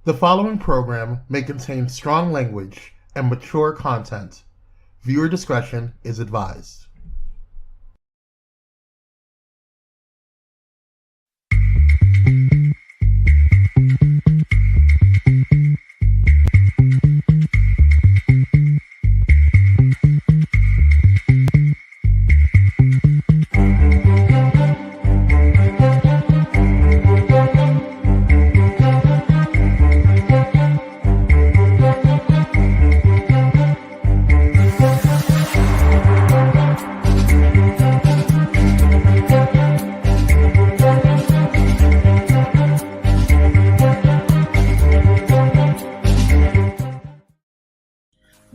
The following program may contain strong language and mature content. Viewer discretion is advised.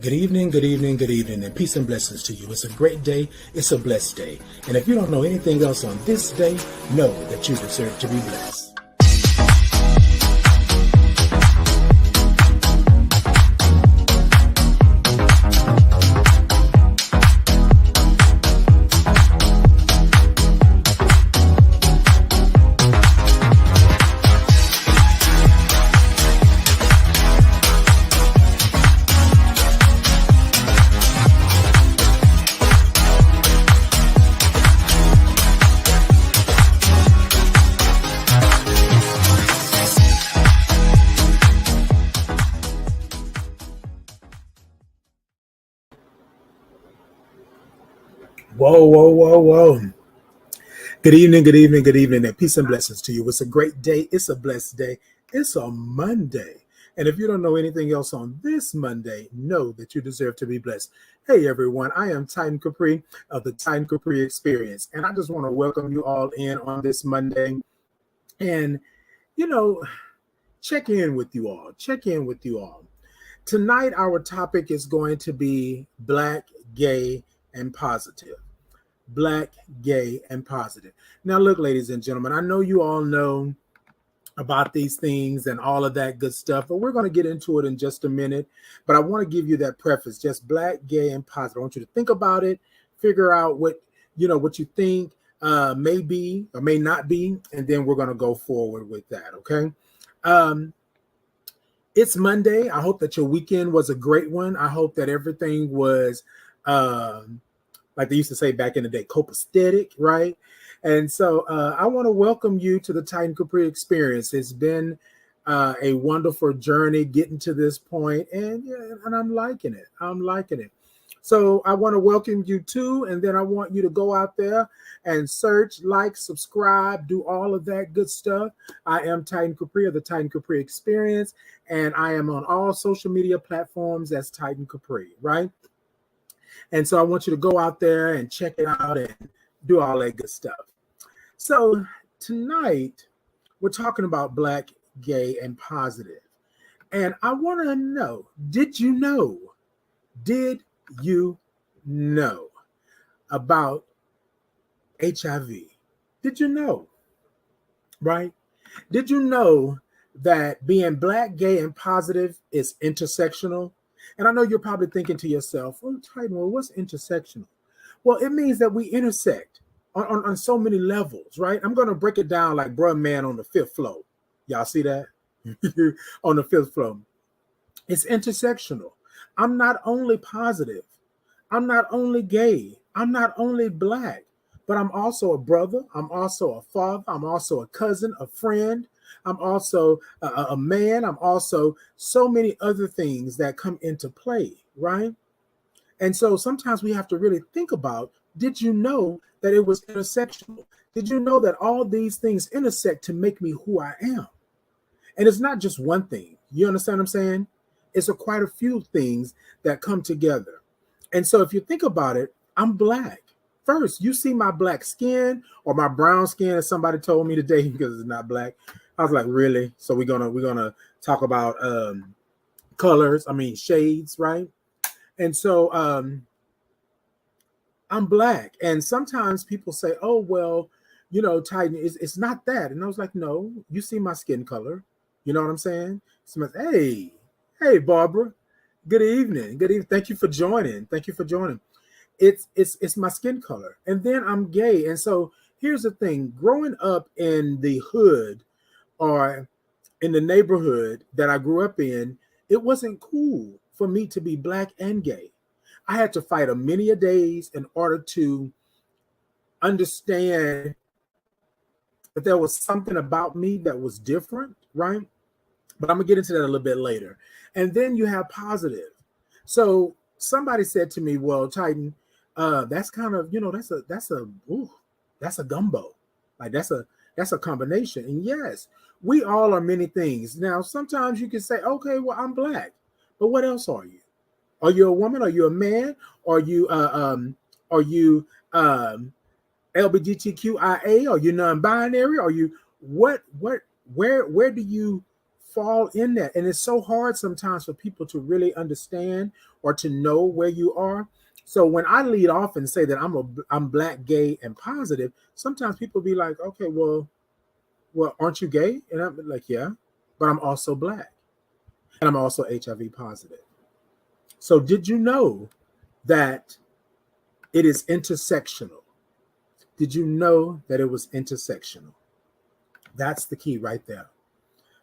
Good evening, good evening, good evening, and peace and blessings to you. It's a great day. It's a blessed day. And if you don't know anything else on this day, know that you deserve to be blessed. Whoa, whoa, whoa, whoa. Good evening, good evening, good evening, and peace and blessings to you. It's a great day. It's a blessed day. It's a Monday. And if you don't know anything else on this Monday, know that you deserve to be blessed. Hey, everyone. I am Titan Capri of the Titan Capri Experience. And I just want to welcome you all in on this Monday. And, you know, check in with you all. Check in with you all. Tonight, our topic is going to be Black, Gay, and Positive. Black, gay, and positive. Now, look, ladies and gentlemen, I know you all know about these things and all of that good stuff, but we're going to get into it in just a minute. But I want to give you that preface, just black, gay, and positive. I want you to think about it, figure out what you think may be or may not be, and then we're going to go forward with that. Okay. It's Monday. I hope that your weekend was a great one. I hope that everything was like they used to say back in the day, copacetic, right? And so I want to welcome you to the Titan Capri Experience. It's been a wonderful journey getting to this point, and I'm liking it. I'm liking it. So I want to welcome you too, and then I want you to go out there and search, like, subscribe, do all of that good stuff. I am Titan Capri of the Titan Capri Experience, and I am on all social media platforms as Titan Capri, right? And so I want you to go out there and check it out and do all that good stuff. So tonight, we're talking about black, gay, and positive. And I want to know, did you know about HIV? Did you know, right? Did you know that being black, gay, and positive is intersectional? And I know you're probably thinking to yourself, oh, Titan, well, what's intersectional? Well, it means that we intersect on so many levels, right? I'm going to break it down like bruh man on the fifth floor. Y'all see that? On the fifth floor. It's intersectional. I'm not only positive. I'm not only gay. I'm not only black, but I'm also a brother. I'm also a father. I'm also a cousin, a friend. I'm also a man. I'm also so many other things that come into play, right? And so sometimes we have to really think about, did you know that it was intersectional? Did you know that all these things intersect to make me who I am? And it's not just one thing. You understand what I'm saying? It's quite a few things that come together. And so if you think about it, I'm black. First, you see my black skin or my brown skin, as somebody told me today, because it's not black. I was like, really? So we're gonna talk about colors, shades, right? And so I'm black. And sometimes people say, oh, well, Titan, it's not that. And I was like, no, you see my skin color. You know what I'm saying? Hey, Barbara, good evening. Good evening. Thank you for joining. It's my skin color. And then I'm gay. And so here's the thing, growing up in the hood or in the neighborhood that I grew up in, it wasn't cool for me to be black and gay. I had to fight a many a days in order to understand that there was something about me that was different, right? But I'm gonna get into that a little bit later. And then you have positive. So somebody said to me, "Well, Titan, that's kind of that's a gumbo, like that's a combination." And yes, we all are many things. Now, sometimes you can say, "Okay, well, I'm black," but what else are you? Are you a woman? Are you a man? Are you are you LGBTQIA? Are you non-binary? Are you what where do you fall in that? And it's so hard sometimes for people to really understand or to know where you are. So when I lead off and say that I'm black, gay, and positive, sometimes people be like, okay, well, aren't you gay? And I'm like, yeah, but I'm also black and I'm also HIV positive. So did you know that it is intersectional? Did you know that it was intersectional? That's the key right there.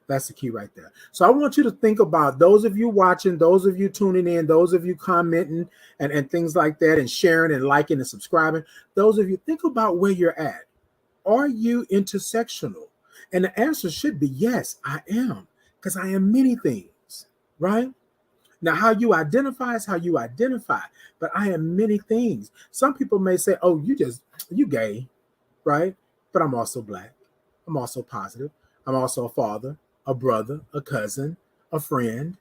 That's the key right there. So I want you to think about those of you watching, those of you tuning in, those of you commenting and things like that, and sharing and liking and subscribing. Those of you, think about where you're at. Are you intersectional? And the answer should be yes, I am, because I am many things, right? Now, how you identify is how you identify, but I am many things. Some people may say, oh, you gay, right? But I'm also black. I'm also positive. I'm also a father, a brother, a cousin, a friend.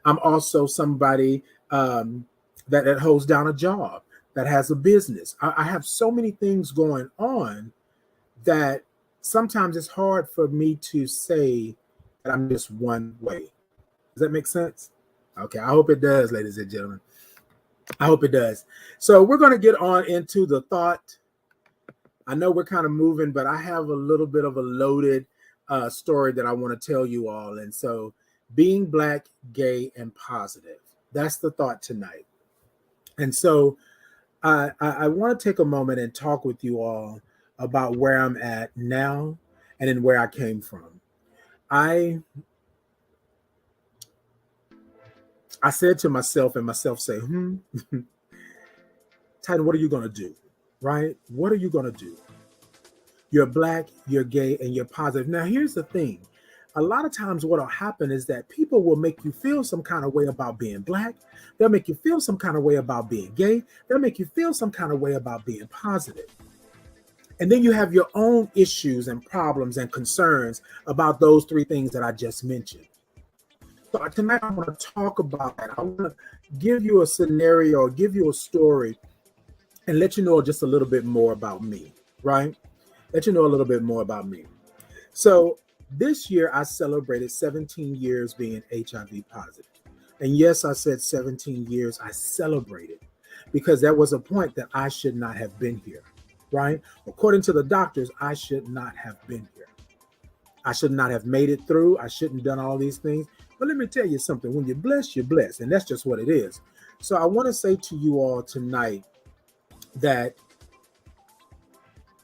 I'm also somebody that holds down a job, that has a business. I have so many things going on that sometimes it's hard for me to say that I'm just one way. Does that make sense? Okay, I hope it does, ladies and gentlemen. I hope it does. So we're going to get on into the thought. I know we're kind of moving, but I have a little bit of a loaded story that I want to tell you all. And so being black, gay, and positive, that's the thought tonight. And so I want to take a moment and talk with you all about where I'm at now and then where I came from. I said to myself, and myself say, Titan, what are you going to do? Right? What are you going to do? You're black, you're gay, and you're positive. Now, here's the thing. A lot of times what will happen is that people will make you feel some kind of way about being black. They'll make you feel some kind of way about being gay. They'll make you feel some kind of way about being positive. And then you have your own issues and problems and concerns about those three things that I just mentioned. So tonight I want to talk about that. I want to give you a scenario or give you a story and let you know just a little bit more about me, right? Let you know a little bit more about me. So this year I celebrated 17 years being HIV positive. And yes, I said 17 years I celebrated because there was a point that I should not have been here, right? According to the doctors, I should not have been here. I should not have made it through. I shouldn't have done all these things. But let me tell you something. When you're blessed, you're blessed. And that's just what it is. So I want to say to you all tonight that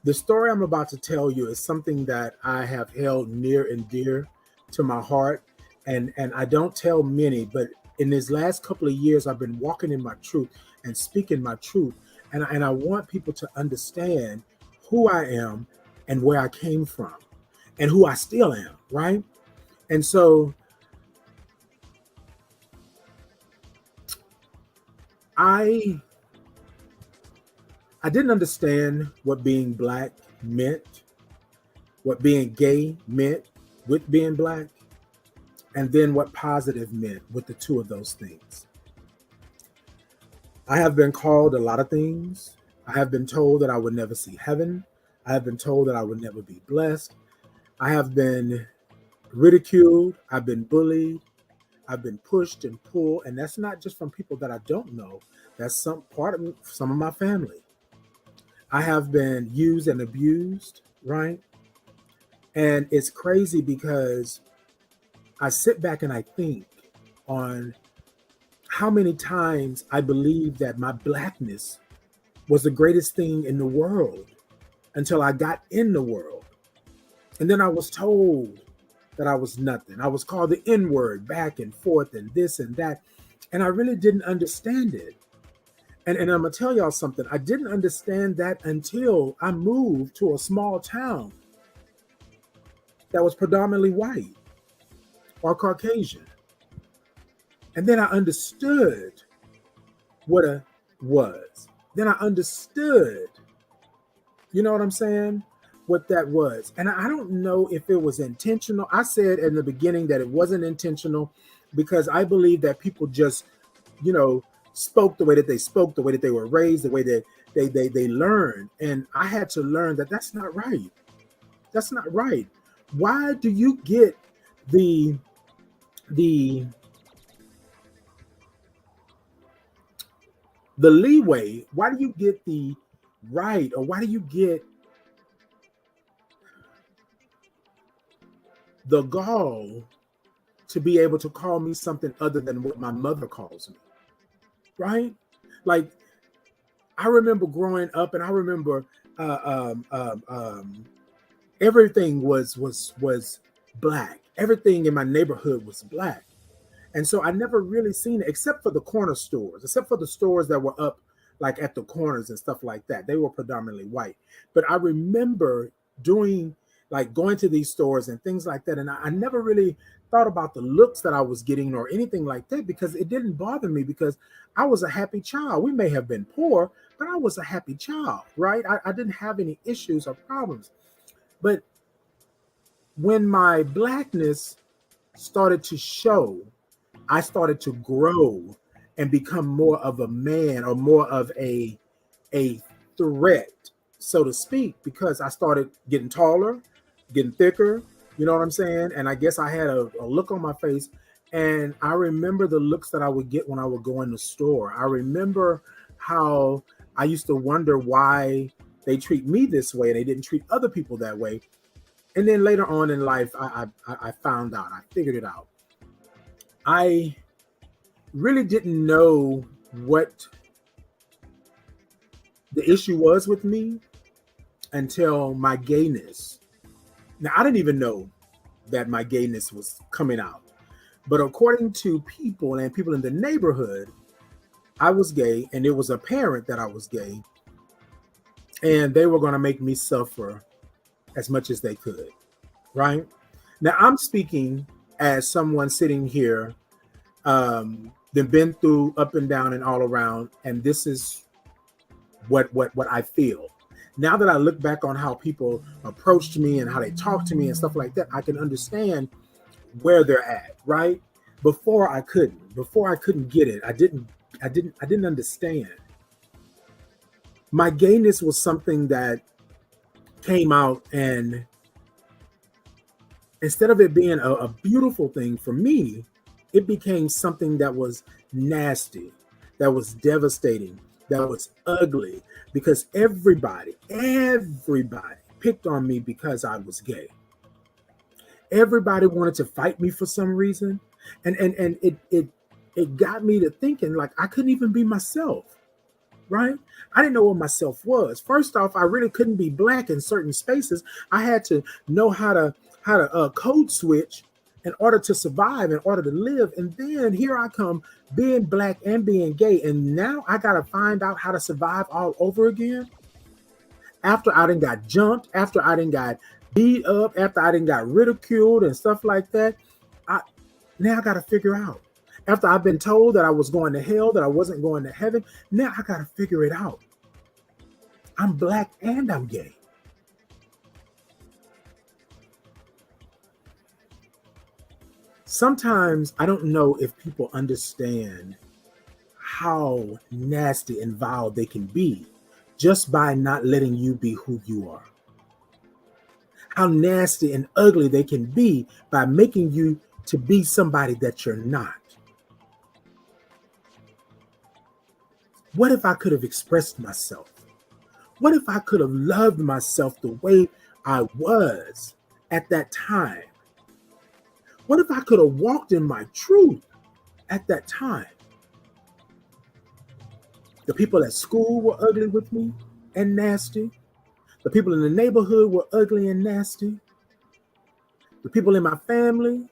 the story I'm about to tell you is something that I have held near and dear to my heart. And I don't tell many, but in these last couple of years, I've been walking in my truth and speaking my truth. And I want people to understand who I am and where I came from and who I still am, right? And so I didn't understand what being black meant, what being gay meant with being black, and then what positive meant with the two of those things. I have been called a lot of things. I have been told that I would never see heaven. I have been told that I would never be blessed. I have been ridiculed. I've been bullied. I've been pushed and pulled. And that's not just from people that I don't know. That's some of my family. I have been used and abused, right? And it's crazy because I sit back and I think on how many times I believed that my blackness was the greatest thing in the world until I got in the world. And then I was told that I was nothing. I was called the N word back and forth and this and that. And I really didn't understand it. And I'm going to tell y'all something. I didn't understand that until I moved to a small town that was predominantly white or Caucasian. And then I understood what a was. Then I understood, you know what I'm saying? What that was. And I don't know if it was intentional. I said in the beginning that it wasn't intentional because I believe that people just, you know, spoke the way that they spoke, the way that they were raised, the way that they learned. And I had to learn that that's not right. That's not right. Why do you get the leeway? Why do you get the right, or why do you get the gall to be able to call me something other than what my mother calls me? Right? Like, I remember growing up, and I remember everything was black. Everything in my neighborhood was black. And so I never really seen it except for the corner stores, except for the stores that were up like at the corners and stuff like that. They were predominantly white. But I remember doing like going to these stores and things like that. And I never really thought about the looks that I was getting or anything like that because it didn't bother me because I was a happy child. We may have been poor, but I was a happy child, right? I didn't have any issues or problems. But when my blackness started to show, I started to grow and become more of a man or more of a threat, so to speak, because I started getting taller, getting thicker, you know what I'm saying? And I guess I had a look on my face. And I remember the looks that I would get when I would go in the store. I remember how I used to wonder why they treat me this way and they didn't treat other people that way. And then later on in life, I found out, I figured it out. I really didn't know what the issue was with me until my gayness. Now, I didn't even know that my gayness was coming out. But according to people and people in the neighborhood, I was gay, and it was apparent that I was gay. And they were going to make me suffer as much as they could, right? Now, I'm speaking as someone sitting here they've been through up and down and all around, and this is what I feel. Now that I look back on how people approached me and how they talked to me and stuff like that, I can understand where they're at, right? Before I couldn't get it. I didn't understand. My gayness was something that came out, and instead of it being a beautiful thing for me, it became something that was nasty, that was devastating, that was ugly, because everybody picked on me because I was gay. Everybody wanted to fight me for some reason. And it got me to thinking like I couldn't even be myself, right? I didn't know what myself was. First off, I really couldn't be black in certain spaces. I had to know how to code switch in order to survive, in order to live. And then here I come being black and being gay. And now I got to find out how to survive all over again. After I done got jumped, after I done got beat up, after I done got ridiculed and stuff like that, now I got to figure out. After I've been told that I was going to hell, that I wasn't going to heaven, now I got to figure it out. I'm black and I'm gay. Sometimes I don't know if people understand how nasty and vile they can be just by not letting you be who you are. How nasty and ugly they can be by making you to be somebody that you're not. What if I could have expressed myself? What if I could have loved myself the way I was at that time? What if I could have walked in my truth at that time? The people at school were ugly with me and nasty. The people in the neighborhood were ugly and nasty. The people in my family,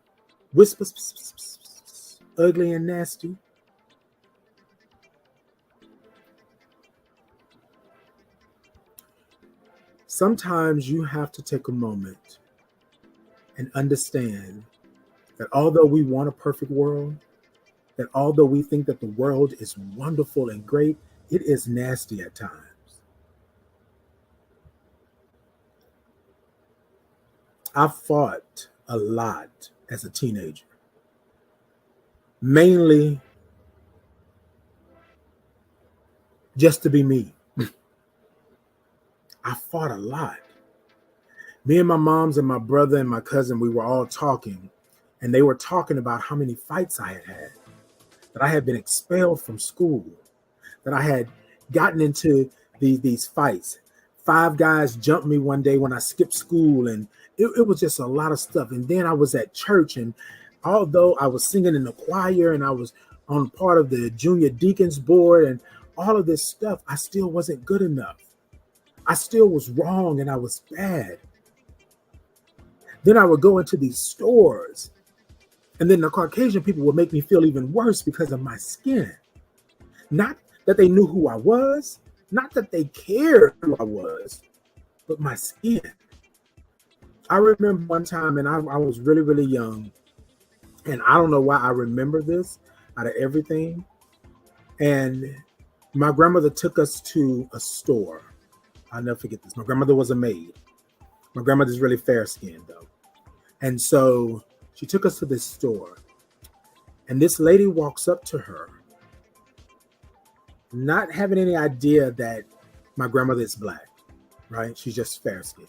whispers, ugly and nasty. Sometimes you have to take a moment and understand that although we want a perfect world, that although we think that the world is wonderful and great, it is nasty at times. I fought a lot as a teenager, mainly just to be me. I fought a lot. Me and my moms and my brother and my cousin, we were all talking, and they were talking about how many fights I had had, that I had been expelled from school, that I had gotten into these fights. 5 guys jumped me one day when I skipped school, and it was just a lot of stuff. And then I was at church, and although I was singing in the choir and I was on part of the junior deacons board and all of this stuff, I still wasn't good enough. I still was wrong and I was bad. Then I would go into these stores, and then the Caucasian people would make me feel even worse because of my skin. Not that they knew who I was, not that they cared who I was, but my skin. I remember one time, and I was really, really young, and I don't know why I remember this out of everything. And my grandmother took us to a store. I'll never forget this. My grandmother was a maid. My grandmother's really fair-skinned, though. And so she took us to this store, and this lady walks up to her, not having any idea that my grandmother is black, right? She's just fair-skinned.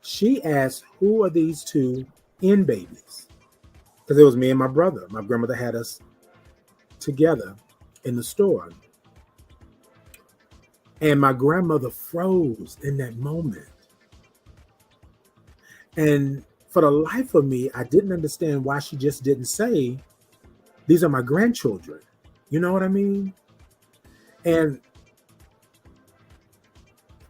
She asked, who are these 2 in babies? Because it was me and my brother. My grandmother had us together in the store. And my grandmother froze in that moment. And for the life of me, I didn't understand why she just didn't say, these are my grandchildren. You know what I mean? And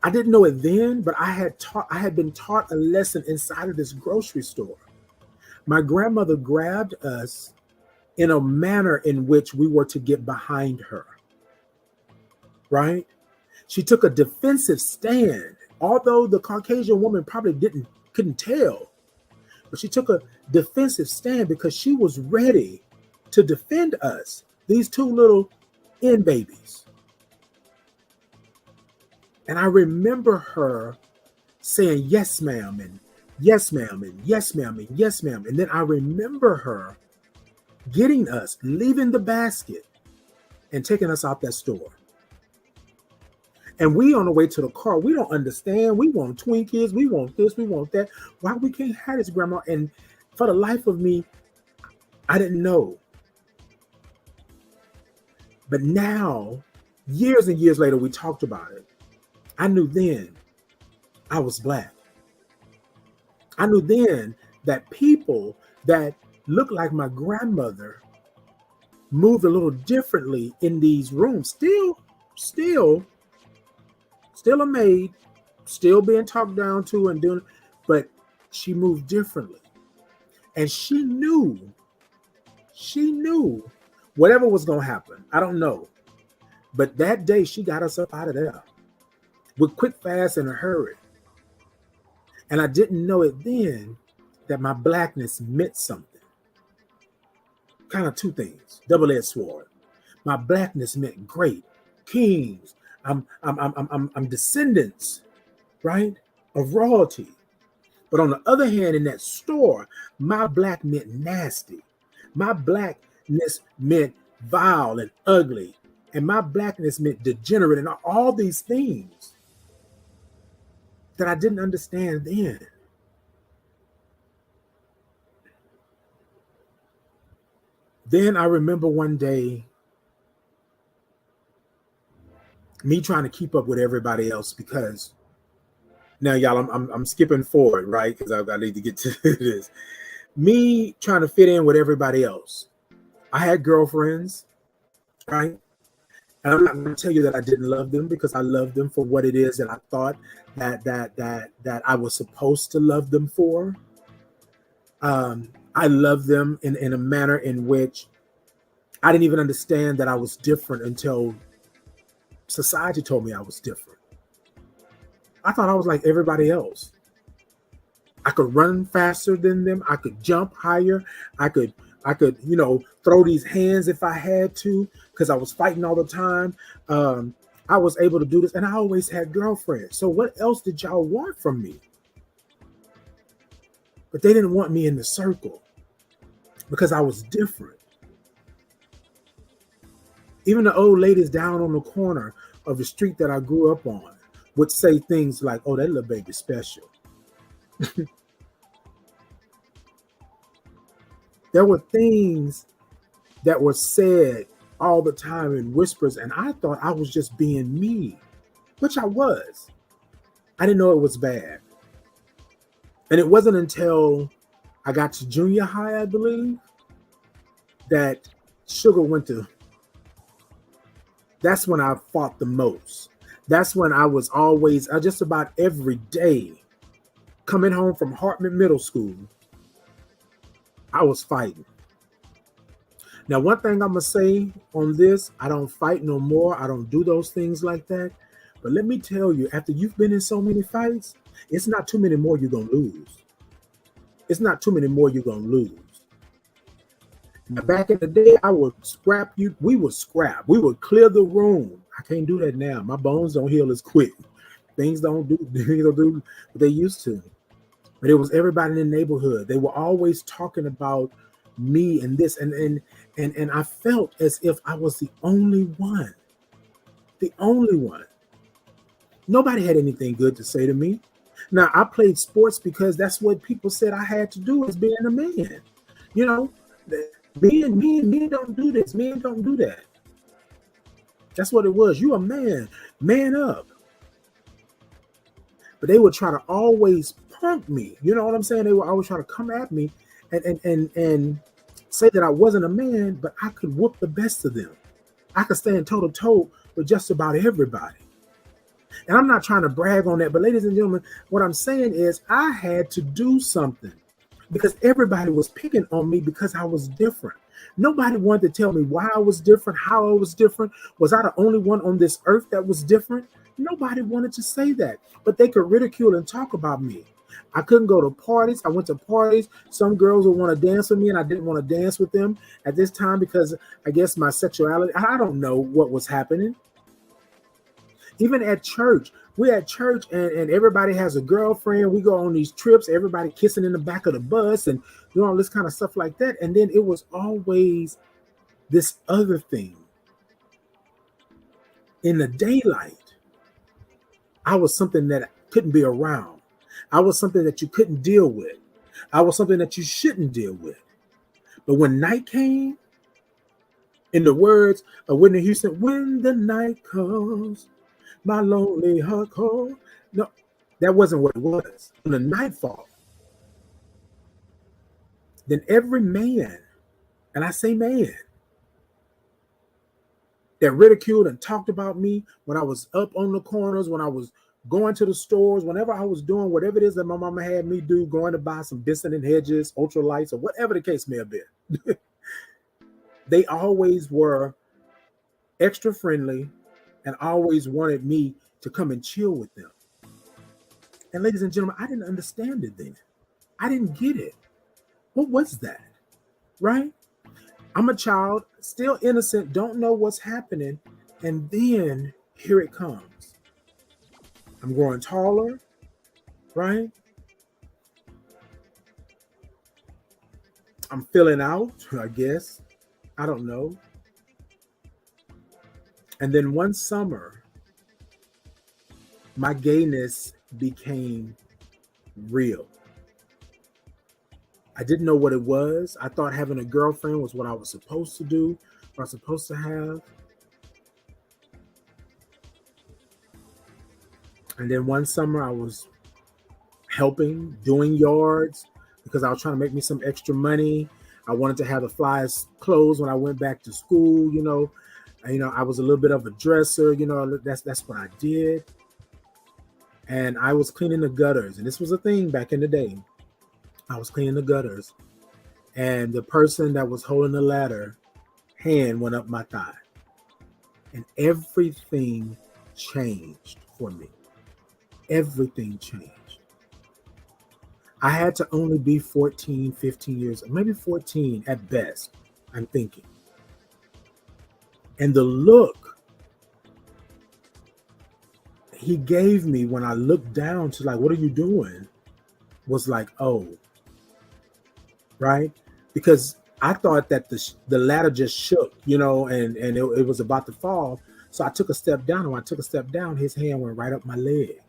I didn't know it then, but I had been taught a lesson inside of this grocery store. My grandmother grabbed us in a manner in which we were to get behind her, right? She took a defensive stand, although the Caucasian woman probably couldn't tell, but she took a defensive stand because she was ready to defend us, these 2 little in babies. And I remember her saying, yes, ma'am, and yes, ma'am, and yes, ma'am, and yes, ma'am. And then I remember her getting us, leaving the basket and taking us out that store. And we on the way to the car, we don't understand. We want Twinkies, we want this, we want that. Why we can't have this, Grandma? And for the life of me, I didn't know. But now, years and years later, we talked about it. I knew then I was black. I knew then that people that looked like my grandmother moved a little differently in these rooms. Still a maid, still being talked down to and doing, but she moved differently. And she knew whatever was going to happen. I don't know. But that day she got us up out of there with quick, fast, in a hurry. And I didn't know it then that my blackness meant something. Kind of 2 things, double-edged sword. My blackness meant great, kings. I'm descendants, right, of royalty. But on the other hand, in that store, my black meant nasty. My blackness meant vile and ugly. And my blackness meant degenerate and all these things that I didn't understand then. Then I remember one day me trying to keep up with everybody else, because now, y'all, I'm skipping forward, right? Because I need to get to this. Me trying to fit in with everybody else. I had girlfriends, right? And I'm not going to tell you that I didn't love them, because I loved them for what it is that I thought that I was supposed to love them for. I love them in a manner in which I didn't even understand that I was different until society told me I was different. I thought I was like everybody else. I could run faster than them. I could jump higher. I could, throw these hands if I had to, because I was fighting all the time. I was able to do this, and I always had girlfriends. So what else did y'all want from me? But they didn't want me in the circle because I was different. Even the old ladies down on the corner of the street that I grew up on would say things like, "Oh, that little baby's special." There were things that were said all the time in whispers, and I thought I was just being me, which I was. I didn't know it was bad. And it wasn't until I got to junior high, I believe, that sugar went to. That's when I fought the most. That's when I was always, just about every day, coming home from Hartman Middle School, I was fighting. Now, one thing I'm going to say on this, I don't fight no more. I don't do those things like that. But let me tell you, after you've been in so many fights, it's not too many more you're going to lose. It's not too many more you're going to lose. Now, back in the day, I would scrap you. We would scrap. We would clear the room. I can't do that now. My bones don't heal as quick. Things don't do what they used to. But it was everybody in the neighborhood. They were always talking about me and this. And I felt as if I was the only one. The only one. Nobody had anything good to say to me. Now, I played sports because that's what people said I had to do as being a man. You know, men don't do this. Men don't do that. That's what it was. You a man. Man up. But they would try to always punk me. You know what I'm saying? They would always try to come at me and say that I wasn't a man, but I could whoop the best of them. I could stand toe to toe with just about everybody. And I'm not trying to brag on that, but ladies and gentlemen, what I'm saying is I had to do something because everybody was picking on me because I was different. Nobody wanted to tell me why I was different, how I was different. Was I the only one on this earth that was different? Nobody wanted to say that, but they could ridicule and talk about me. I couldn't go to parties. I went to parties. Some girls would want to dance with me, and I didn't want to dance with them at this time because I guess my sexuality, I don't know what was happening. Even at church, we're at church and everybody has a girlfriend. We go on these trips, everybody kissing in the back of the bus and doing all this kind of stuff like that. And then it was always this other thing. In the daylight, I was something that couldn't be around. I was something that you couldn't deal with. I was something that you shouldn't deal with. But when night came, in the words of Whitney Houston, when the night comes, my lonely heart cold. No, that wasn't what it was. When the nightfall, then every man, and I say man, that ridiculed and talked about me when I was up on the corners, when I was going to the stores, whenever I was doing whatever it is that my mama had me do, going to buy some Bisson and Hedges, ultralights, or whatever the case may have been. They always were extra friendly and always wanted me to come and chill with them. And ladies and gentlemen, I didn't understand it then. I didn't get it. What was that? Right? I'm a child, still innocent, don't know what's happening. And then here it comes. I'm growing taller, right? I'm filling out, I guess. I don't know. And then one summer, my gayness became real. I didn't know what it was. I thought having a girlfriend was what I was supposed to do, what I was supposed to have. And then one summer I was helping, doing yards, because I was trying to make me some extra money. I wanted to have the flyest clothes when I went back to school, I was a little bit of a dresser, that's what I did. And I was cleaning the gutters, and this was a thing back in the day. I was cleaning the gutters, and the person that was holding the ladder hand went up my thigh, and everything changed for me. Everything changed. I had to only be 14, 15 years, maybe 14 at best, I'm thinking. And the look he gave me when I looked down to like, what are you doing? Was like, oh, right? Because I thought that the ladder just shook, and it was about to fall. So I took a step down. And when I took a step down, his hand went right up my leg.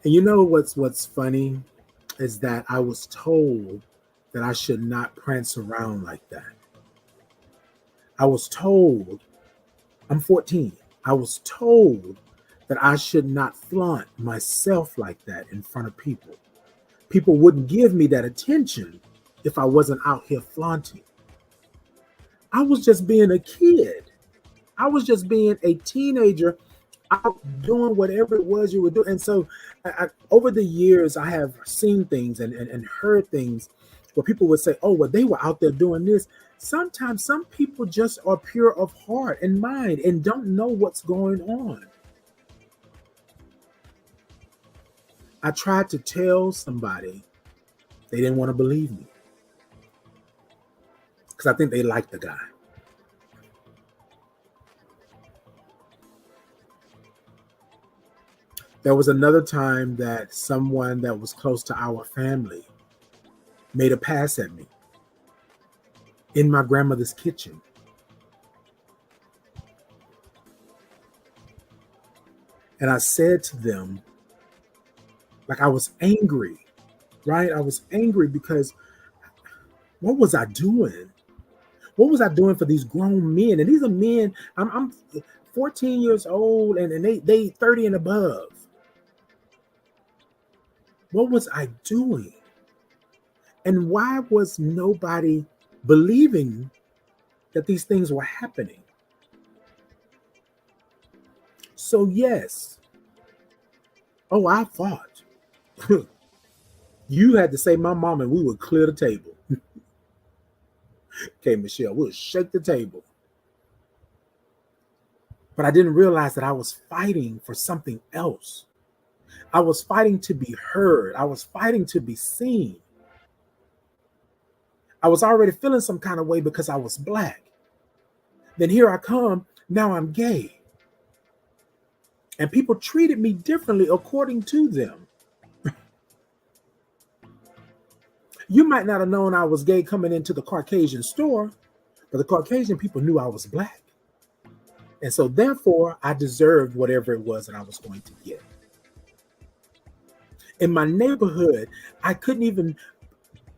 And you know what's funny is that I was told that I should not prance around like that. I was told, I'm 14. I was told that I should not flaunt myself like that in front of people. People wouldn't give me that attention if I wasn't out here flaunting. I was just being a kid. I was just being a teenager out doing whatever it was you were doing. And so over the years, I have seen things and heard things where people would say, oh, well, they were out there doing this. Sometimes some people just are pure of heart and mind and don't know what's going on. I tried to tell somebody, they didn't want to believe me because I think they liked the guy. There was another time that someone that was close to our family made a pass at me in my grandmother's kitchen. And I said to them, like I was angry, right? I was angry because what was I doing? What was I doing for these grown men? And these are men, I'm 14 years old and they 30 and above. What was I doing? And why was nobody believing that these things were happening? So yes. Oh, I fought. You had to say my mom and we would clear the table. Okay, Michelle, we'll shake the table. But I didn't realize that I was fighting for something else. I was fighting to be heard. I was fighting to be seen. I was already feeling some kind of way because I was Black. Then here I come, now I'm gay. And people treated me differently according to them. You might not have known I was gay coming into the Caucasian store, but the Caucasian people knew I was Black. And so therefore, I deserved whatever it was that I was going to get. In my neighborhood, I couldn't even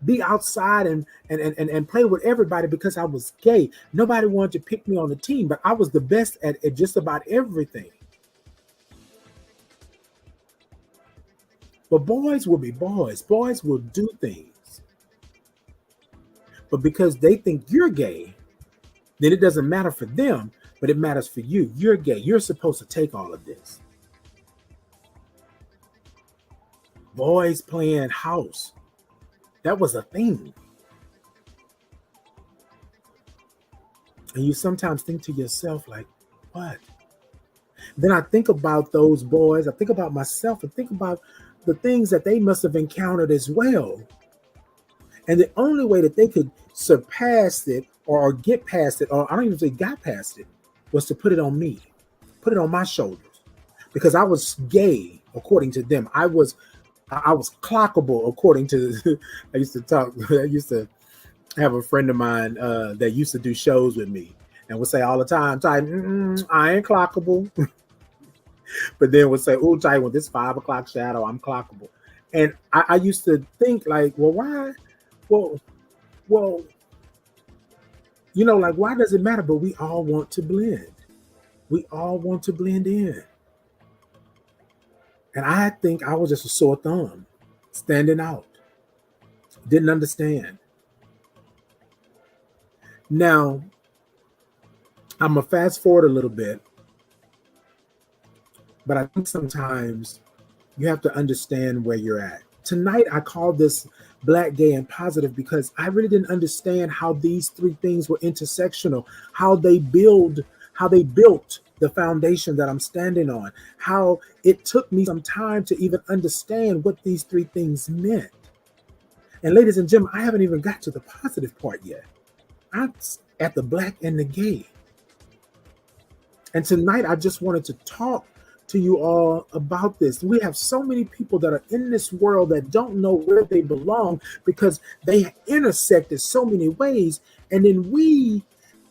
be outside and play with everybody because I was gay. Nobody wanted to pick me on the team, but I was the best at just about everything. But boys will be boys. Boys will do things. But because they think you're gay, then it doesn't matter for them, but it matters for you. You're gay. You're supposed to take all of this. Boys playing house. That was a thing. And you sometimes think to yourself, like, what? Then I think about those boys. I think about myself and think about the things that they must have encountered as well. And the only way that they could surpass it or get past it, or I don't even say got past it, was to put it on me, put it on my shoulders. Because I was gay, according to them. I was clockable, according to, I used to have a friend of mine that used to do shows with me and would say all the time, Titan, I ain't clockable. But then would say, oh, Titan, with this 5 o'clock shadow, I'm clockable. And I used to think like, well, why? Well, like, why does it matter? But we all want to blend. We all want to blend in. And I think I was just a sore thumb, standing out. Didn't understand. Now, I'm going to fast forward a little bit. But I think sometimes you have to understand where you're at. Tonight, I call this Black, Gay, and Positive because I really didn't understand how these three things were intersectional, how they built the foundation that I'm standing on, how it took me some time to even understand what these three things meant. And ladies and gentlemen, I haven't even got to the positive part yet. I'm at the Black and the Gay. And tonight, I just wanted to talk to you all about this. We have so many people that are in this world that don't know where they belong because they intersect in so many ways. And then we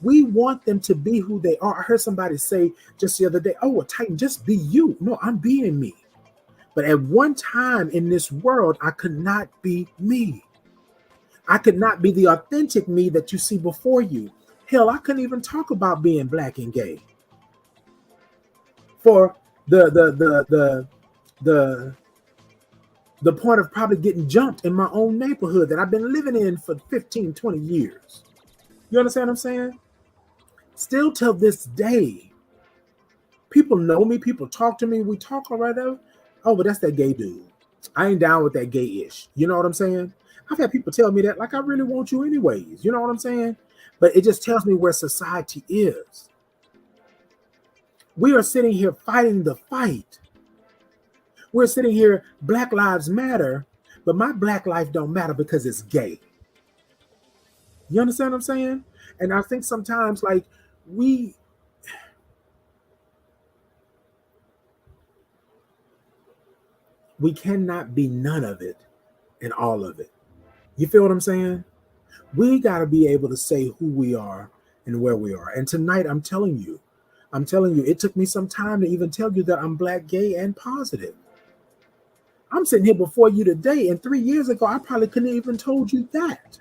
want them to be who they are. I heard somebody say just the other day, oh, well, Titan, just be you. No, I'm being me. But at one time in this world, I could not be me. I could not be the authentic me that you see before you. Hell, I couldn't even talk about being Black and gay. For the point of probably getting jumped in my own neighborhood that I've been living in for 15, 20 years. You understand what I'm saying? Still till this day, people know me, people talk to me, we talk all right though. Oh, but that's that gay dude. I ain't down with that gay-ish. You know what I'm saying? I've had people tell me that like I really want you anyways. You know what I'm saying? But it just tells me where society is. We are sitting here fighting the fight. We're sitting here, Black Lives Matter, but my Black life don't matter because it's gay. You understand what I'm saying? And I think sometimes like we cannot be none of it and all of it. You feel what I'm saying? We got to be able to say who we are and where we are. And tonight, I'm telling you, it took me some time to even tell you that I'm Black, gay, and positive. I'm sitting here before you today, and 3 years ago, I probably couldn't even told you that.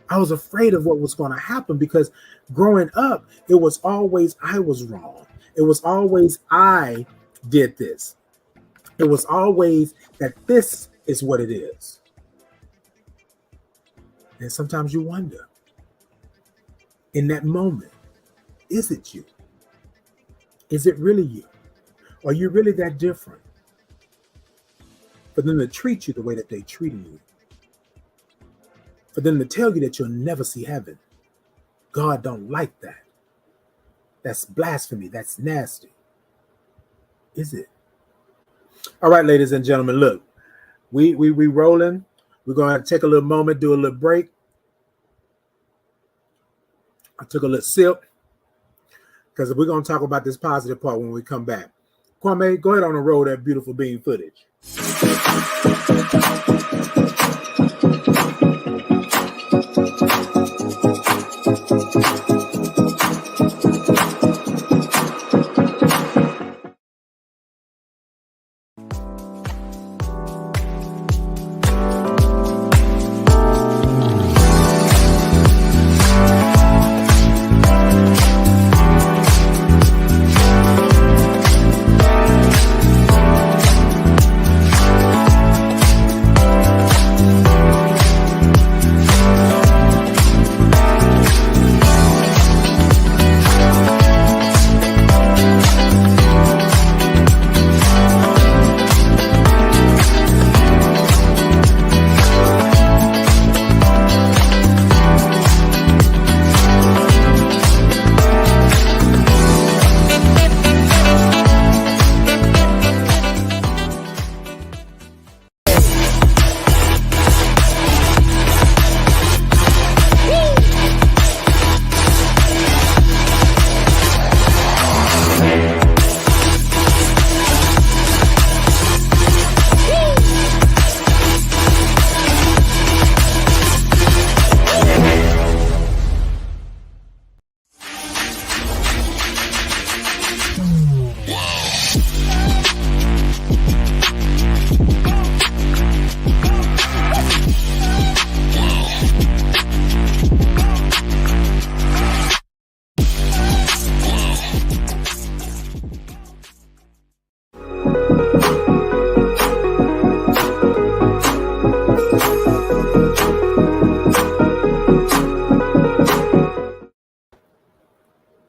I was afraid of what was going to happen because growing up, it was always I was wrong. It was always I did this. It was always that this is what it is. And sometimes you wonder, in that moment, is it you? Is it really you? Are you really that different for them to treat you the way that they treated you? For them to tell you that you'll never see heaven? God don't like that. That's blasphemy. That's nasty. Is it? All right, ladies and gentlemen, look, we rolling. We're going to take a little moment, do a little break. I took a little sip because we're going to talk about this positive part when we come back. Kwame, go ahead on and roll that beautiful bean footage.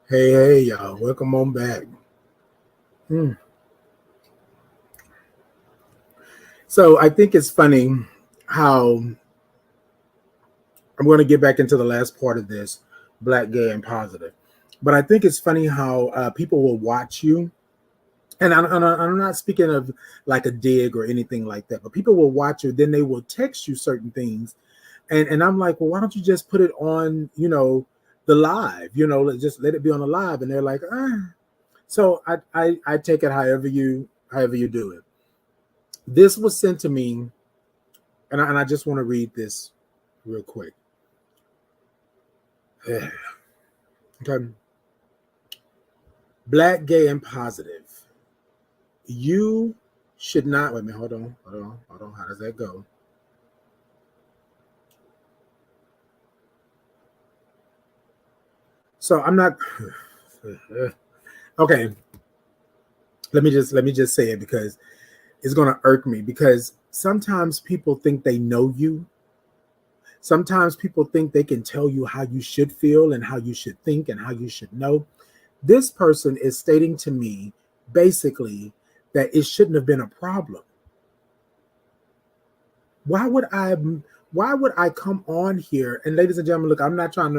Hey, y'all, welcome on back. Mm. So I think it's funny how I'm going to get back into the last part of this, black, gay, and positive. But I think it's funny how people will watch you. And I'm not speaking of like a dig or anything like that, but people will watch you, then they will text you certain things. And I'm like, well, why don't you just put it on, the live, just let it be on the live. And they're like, ah. So I take it however you do it. This was sent to me, and I just want to read this real quick. Okay. Black, gay, and positive. You should not, wait a minute, hold on. How does that go? So I'm not okay. Let me just say it because it's gonna irk me, because sometimes people think they know you. Sometimes people think they can tell you how you should feel and how you should think and how you should know. This person is stating to me basically that it shouldn't have been a problem. Why would I come on here? And ladies and gentlemen, I'm not trying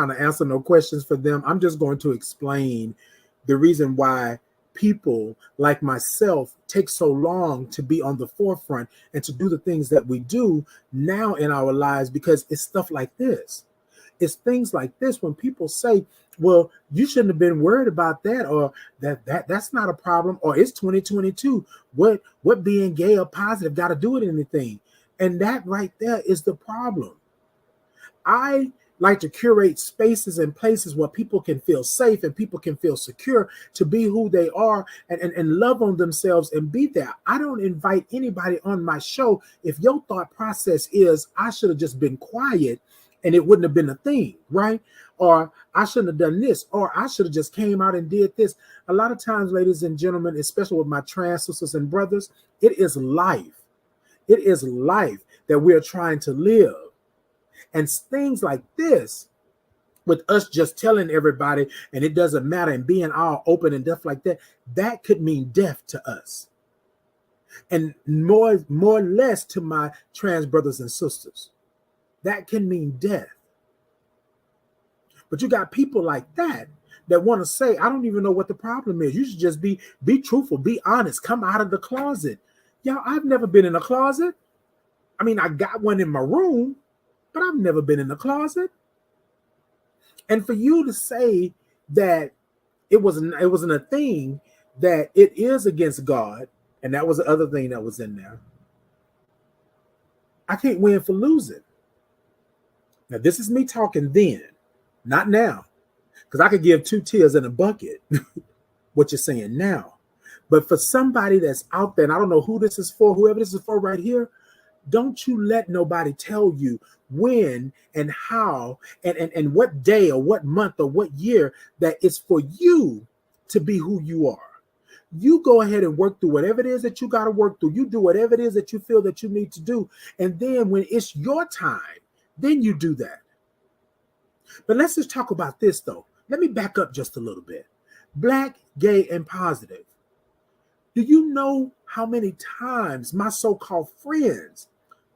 to answer no questions for them. I'm just going to explain the reason why people like myself take so long to be on the forefront and to do the things that we do now in our lives, because it's stuff like this. It's things like this when people say, well, you shouldn't have been worried about that, or that's not a problem, or it's 2022. What being gay or positive got to do with anything? And that right there is the problem. I like to curate spaces and places where people can feel safe and people can feel secure to be who they are, and love on themselves and be there. I don't invite anybody on my show if your thought process is, I should have just been quiet and it wouldn't have been a thing, right? Or I shouldn't have done this, or I should have just came out and did this. A lot of times, ladies and gentlemen, especially with my trans sisters and brothers, it is life. It is life that we're trying to live. And things like this, with us just telling everybody, and it doesn't matter, and being all open and stuff like that, that could mean death to us. And more or less to my trans brothers and sisters. That can mean death. But you got people like that want to say, I don't even know what the problem is. You should just be truthful, be honest, come out of the closet. Y'all, I've never been in a closet. I mean, I got one in my room, but I've never been in the closet. And for you to say that it wasn't a thing, that it is against God, and that was the other thing that was in there. I can't win for losing. Now, this is me talking then, not now, because I could give two tears in a bucket, what you're saying now. But for somebody that's out there, and I don't know who this is for, whoever this is for right here, don't you let nobody tell you when and how and what day or what month or what year that it's for you to be who you are. You go ahead and work through whatever it is that you got to work through. You do whatever it is that you feel that you need to do. And then when it's your time, then you do that. But let's just talk about this, though. Let me back up just a little bit. Black, gay, and positive. Do you know how many times my so-called friends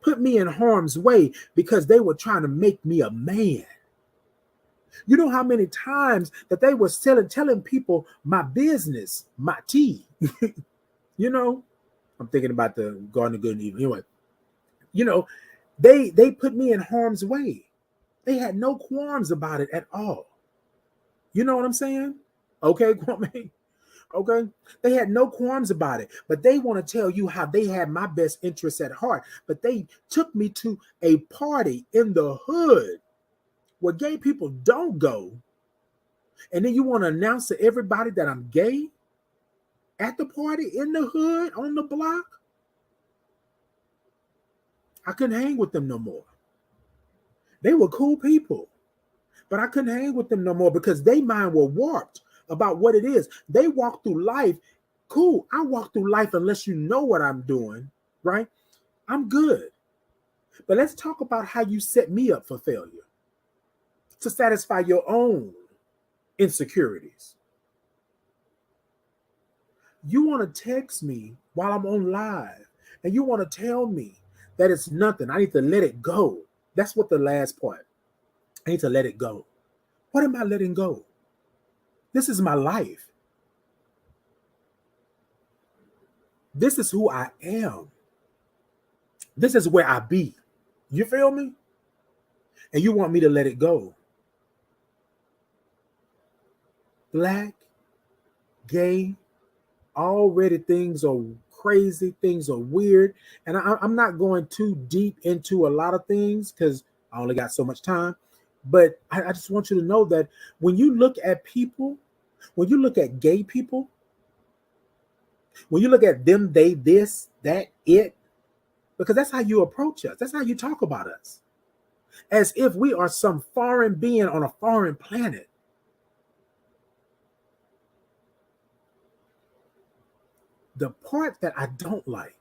put me in harm's way because they were trying to make me a man? You know how many times that they were telling people my business, my tea. I'm thinking about the Garden of Good and Evil. Anyway, they put me in harm's way. They had no qualms about it at all. You know what I'm saying? Okay, Kwame. Okay, they had no qualms about it, but they want to tell you how they had my best interests at heart. But they took me to a party in the hood where gay people don't go, and then you want to announce to everybody that I'm gay at the party in the hood on the block? I couldn't hang with them no more. They were cool people, but I couldn't hang with them no more because they mind were warped about what it is. They walk through life. Cool. I walk through life unless you know what I'm doing, right? I'm good. But let's talk about how you set me up for failure to satisfy your own insecurities. You want to text me while I'm on live and you want to tell me that it's nothing. I need to let it go. That's what the last part. I need to let it go. What am I letting go? This is my life. This is who I am. This is where I be. You feel me? And you want me to let it go. Black, gay, already things are crazy, things are weird. And I'm not going too deep into a lot of things because I only got so much time. But I just want you to know that when you look at people, when you look at gay people, when you look at them, they, this, that, it, because that's how you approach us. That's how you talk about us. As if we are some foreign being on a foreign planet. The part that I don't like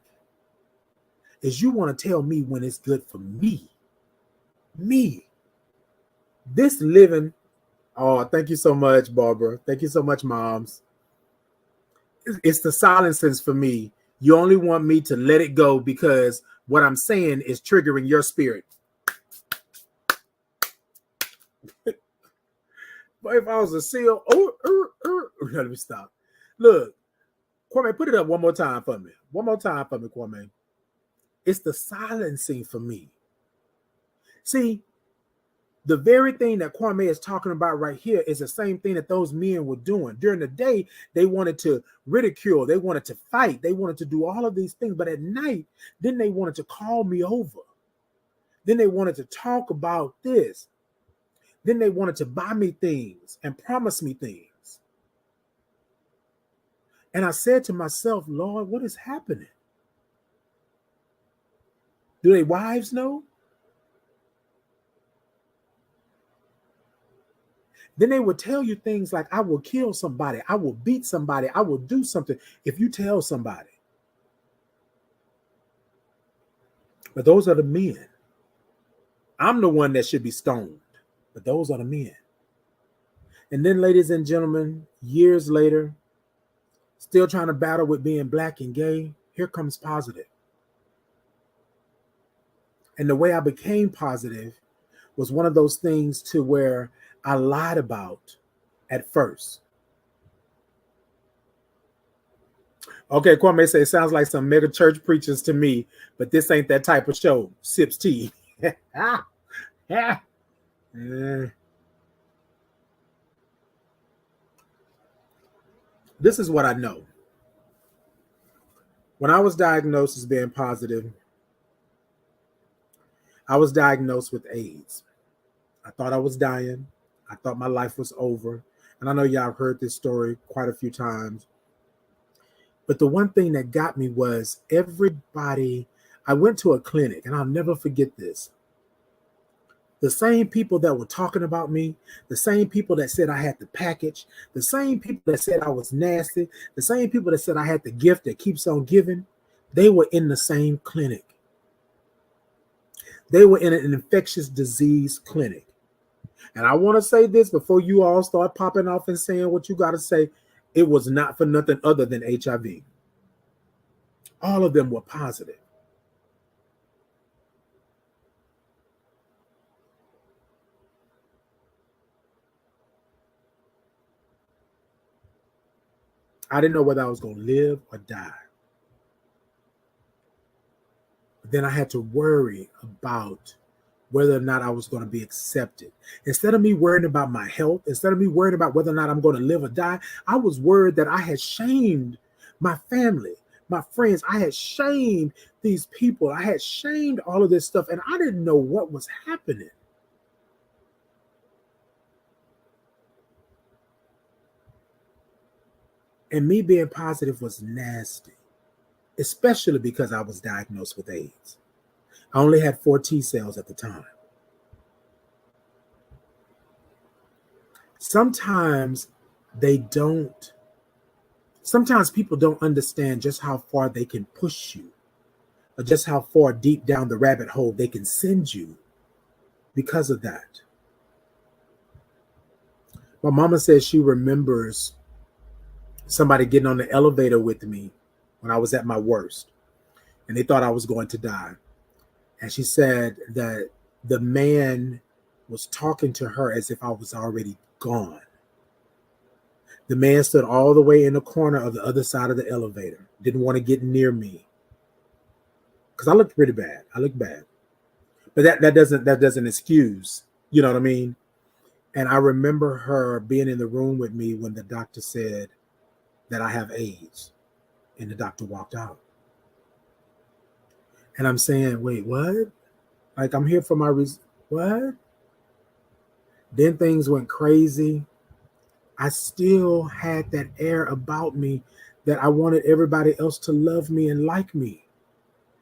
is you want to tell me when it's good for me. Me. This living. Oh, thank you so much, Barbara. Thank you so much, moms. It's the silences for me. You only want me to let it go because what I'm saying is triggering your spirit. But if I was a seal, let me stop. Look, Kwame, put it up one more time for me. One more time for me, Kwame. It's the silencing for me. See, the very thing that Kwame is talking about right here is the same thing that those men were doing. During the day, they wanted to ridicule. They wanted to fight. They wanted to do all of these things. But at night, then they wanted to call me over. Then they wanted to talk about this. Then they wanted to buy me things and promise me things. And I said to myself, Lord, what is happening? Do their wives know? Then they would tell you things like, I will kill somebody. I will beat somebody. I will do something if you tell somebody. But those are the men. I'm the one that should be stoned. But those are the men. And then, ladies and gentlemen, years later, still trying to battle with being black and gay, here comes positive. And the way I became positive was one of those things to where I lied about at first. Okay, Kwame says, it sounds like some mega church preachers to me, but this ain't that type of show. Sips tea. This is what I know. When I was diagnosed as being positive, I was diagnosed with AIDS. I thought I was dying. I thought my life was over. And I know y'all have heard this story quite a few times. But the one thing that got me was everybody, I went to a clinic, and I'll never forget this. The same people that were talking about me, the same people that said I had the package, the same people that said I was nasty, the same people that said I had the gift that keeps on giving, they were in the same clinic. They were in an infectious disease clinic. And I want to say this before you all start popping off and saying what you got to say. It was not for nothing other than HIV. All of them were positive. I didn't know whether I was going to live or die. But then I had to worry about whether or not I was going to be accepted. Instead of me worrying about my health, instead of me worrying about whether or not I'm going to live or die, I was worried that I had shamed my family, my friends. I had shamed these people. I had shamed all of this stuff, and I didn't know what was happening. And me being positive was nasty, especially because I was diagnosed with AIDS. I only had 4 T cells at the time. Sometimes people don't understand just how far they can push you, or just how far deep down the rabbit hole they can send you because of that. My mama says she remembers somebody getting on the elevator with me when I was at my worst, and they thought I was going to die. And she said that the man was talking to her as if I was already gone. The man stood all the way in the corner of the other side of the elevator, didn't want to get near me because I looked pretty bad. I looked bad, but that doesn't excuse, you know what I mean? And I remember her being in the room with me when the doctor said that I have AIDS, and the doctor walked out. And I'm saying, wait, what? Like, I'm here for my what? Then things went crazy. I still had that air about me that I wanted everybody else to love me and like me,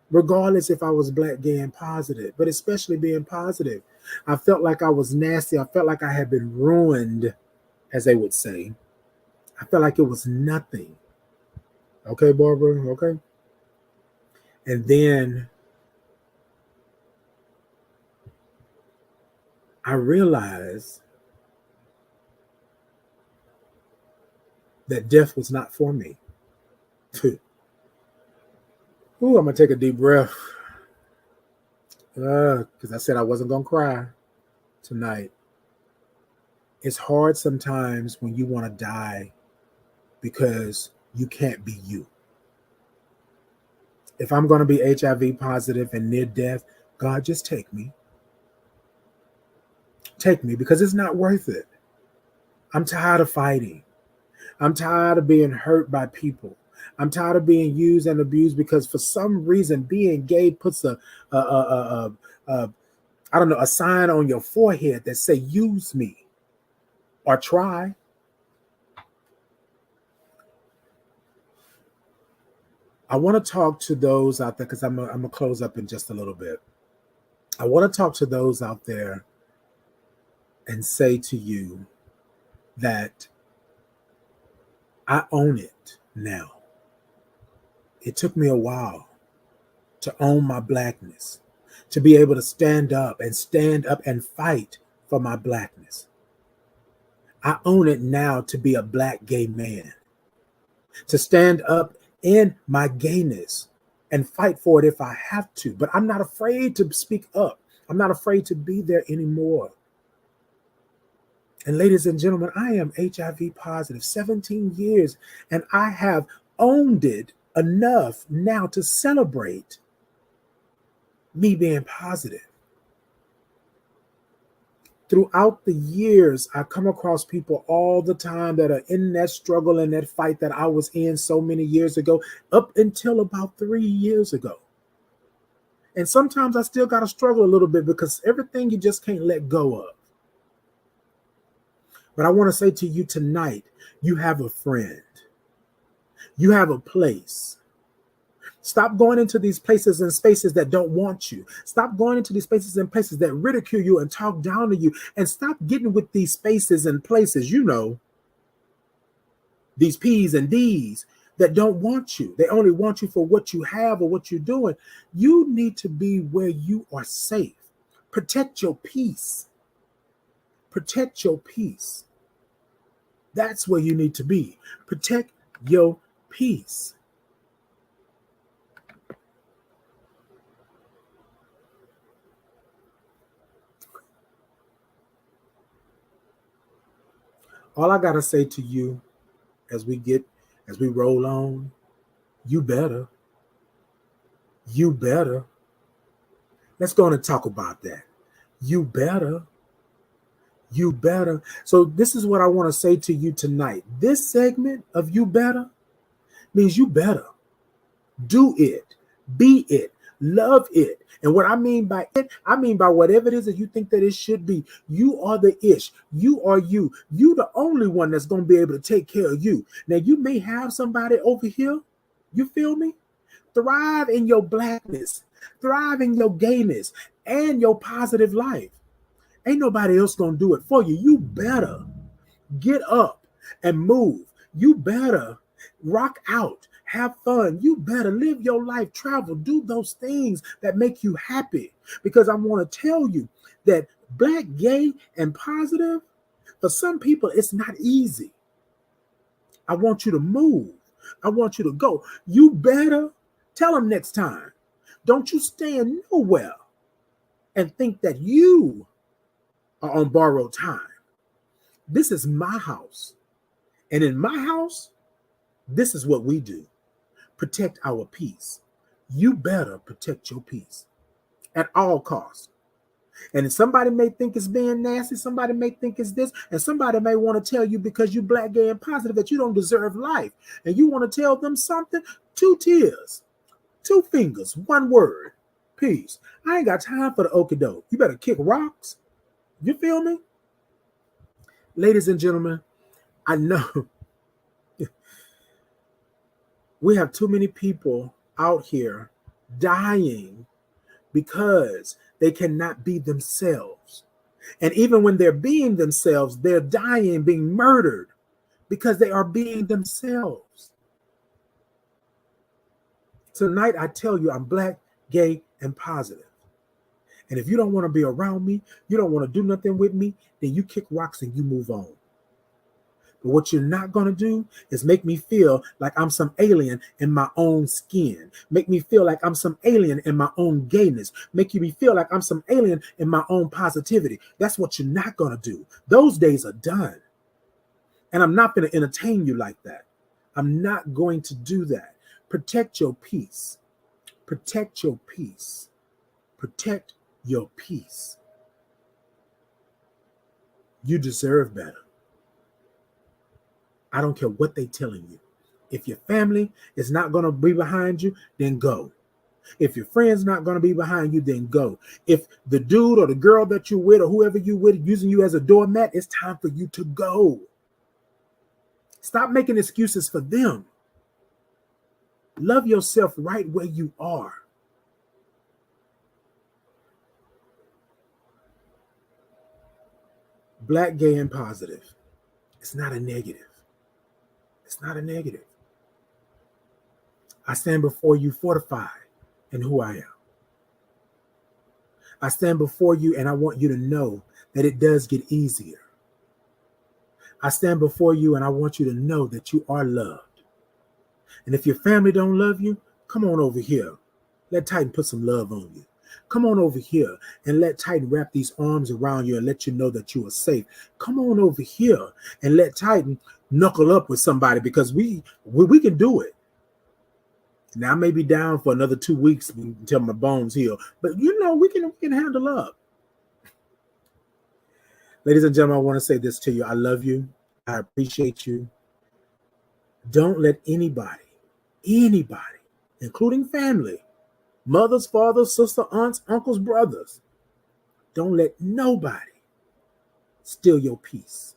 regardless if I was Black, gay, and positive, but especially being positive. I felt like I was nasty. I felt like I had been ruined, as they would say. I felt like it was nothing. Okay, Barbara? Okay. And then I realized that death was not for me. Ooh, I'm going to take a deep breath. Because I said I wasn't going to cry tonight. It's hard sometimes when you want to die because you can't be you. If I'm going to be HIV positive and near death, God, just take me. Take me, because it's not worth it. I'm tired of fighting. I'm tired of being hurt by people. I'm tired of being used and abused because for some reason being gay puts a sign on your forehead that say use me or try. I want to talk to those out there because I'm gonna close up in just a little bit. I want to talk to those out there and say to you that I own it now. It took me a while to own my Blackness, to be able to stand up and fight for my Blackness. I own it now to be a Black gay man, to stand up in my gayness and fight for it if I have to. But I'm not afraid to speak up. I'm not afraid to be there anymore. And ladies and gentlemen, I am HIV positive, 17 years, and I have owned it enough now to celebrate me being positive. Throughout the years, I come across people all the time that are in that struggle and that fight that I was in so many years ago, up until about 3 years ago. And sometimes I still got to struggle a little bit because everything you just can't let go of. But I want to say to you tonight, you have a friend. You have a place. Stop going into these places and spaces that don't want you. Stop going into these spaces and places that ridicule you and talk down to you. And stop getting with these spaces and places, these P's and D's that don't want you. They only want you for what you have or what you're doing. You need to be where you are safe. Protect your peace. Protect your peace. That's where you need to be. Protect your peace. All I got to say to you as we roll on, you better. Let's go on and talk about that. You better. So this is what I want to say to you tonight. This segment of you better means you better do it, be it, love it. And what I mean by it, I mean by whatever it is that you think that it should be. You are the ish. You are you. You the only one that's going to be able to take care of you. Now, you may have somebody over here. You feel me? Thrive in your Blackness. Thrive in your gayness and your positive life. Ain't nobody else going to do it for you. You better get up and move. You better rock out. Have fun. You better live your life, travel, do those things that make you happy. Because I want to tell you that Black, gay, and positive, for some people, it's not easy. I want you to move. I want you to go. You better tell them next time. Don't you stand nowhere and think that you are on borrowed time. This is my house. And in my house, this is what we do. Protect our peace. You better protect your peace at all costs. And if somebody may think it's being nasty, somebody may think it's this, and somebody may want to tell you because you black, gay, and positive that you don't deserve life. And you want to tell them something, 2 tears, 2 fingers, 1 word, peace. I ain't got time for the okie doke. You better kick rocks. You feel me? Ladies and gentlemen, I know we have too many people out here dying because they cannot be themselves. And even when they're being themselves, they're dying, being murdered because they are being themselves. Tonight, I tell you, I'm black, gay, and positive. And if you don't want to be around me, you don't want to do nothing with me, then you kick rocks and you move on. But what you're not going to do is make me feel like I'm some alien in my own skin. Make me feel like I'm some alien in my own gayness. Make me feel like I'm some alien in my own positivity. That's what you're not going to do. Those days are done. And I'm not going to entertain you like that. I'm not going to do that. Protect your peace. Protect your peace. Protect your peace. You deserve better. I don't care what they're telling you. If your family is not going to be behind you, then go. If your friend's not going to be behind you, then go. If the dude or the girl that you're with or whoever you're with using you as a doormat, it's time for you to go. Stop making excuses for them. Love yourself right where you are. Black, gay, and positive. It's not a negative. It's not a negative. I stand before you fortified in who I am. I stand before you and I want you to know that it does get easier. I stand before you and I want you to know that you are loved. And if your family don't love you, come on over here. Let Titan put some love on you. Come on over here and let Titan wrap these arms around you and let you know that you are safe. Come on over here and let Titan knuckle up with somebody because we can do it. Now I may be down for another 2 weeks until my bones heal, but you know we can handle up. Ladies and gentlemen, I want to say this to you. I love you. I appreciate you. Don't let anybody, including family, mothers, fathers, sisters, aunts, uncles, brothers, don't let nobody steal your peace.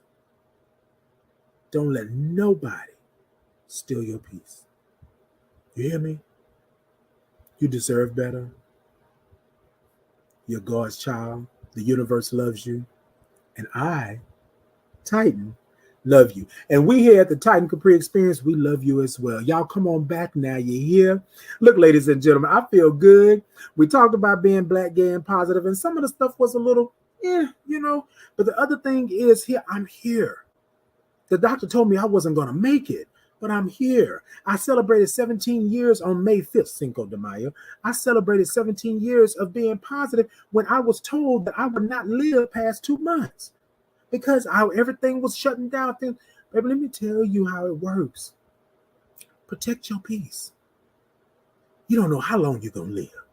Don't let nobody steal your peace. You hear me? You deserve better. You're God's child. The universe loves you. And I, Titan, love you. And we here at the Titan Capri Experience, we love you as well. Y'all come on back now. You're here. Look, ladies and gentlemen, I feel good. We talked about being black, gay, and positive, and some of the stuff was a little, But the other thing is here, I'm here. The doctor told me I wasn't going to make it, but I'm here. I celebrated 17 years on May 5th, Cinco de Mayo. I celebrated 17 years of being positive when I was told that I would not live past 2 months. Because everything was shutting down. Baby, let me tell you how it works. Protect your peace. You don't know how long you're going to live.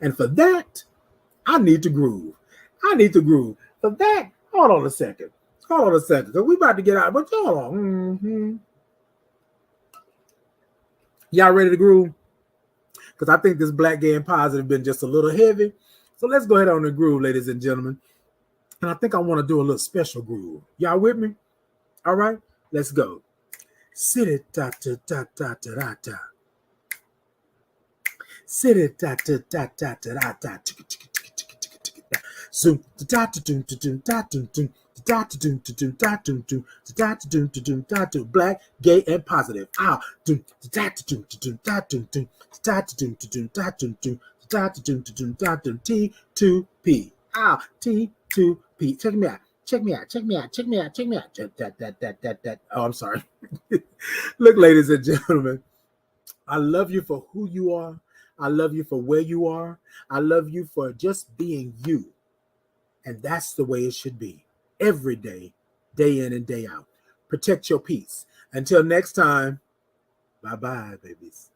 And for that, I need to groove. For that, hold on a second. Because we about to get out. But hold on. Y'all ready to groove? Because I think this black, gay, and positive been just a little heavy. So let's go ahead on and groove, ladies and gentlemen. And I think I want to do a little special groove. Y'all with me? All right, let's go. Sit it da da da da da da. Sit it da da da da da da. Zoom da da da da da da. Black, gay, and positive. T2P. T2P. Check me out. check me out, check me out, check me out, check me out. That. Oh, I'm sorry. Look, ladies and gentlemen, I love you for who you are. I love you for where you are. I love you for just being you. And that's the way it should be every day, day in and day out. Protect your peace. Until next time, bye-bye, babies.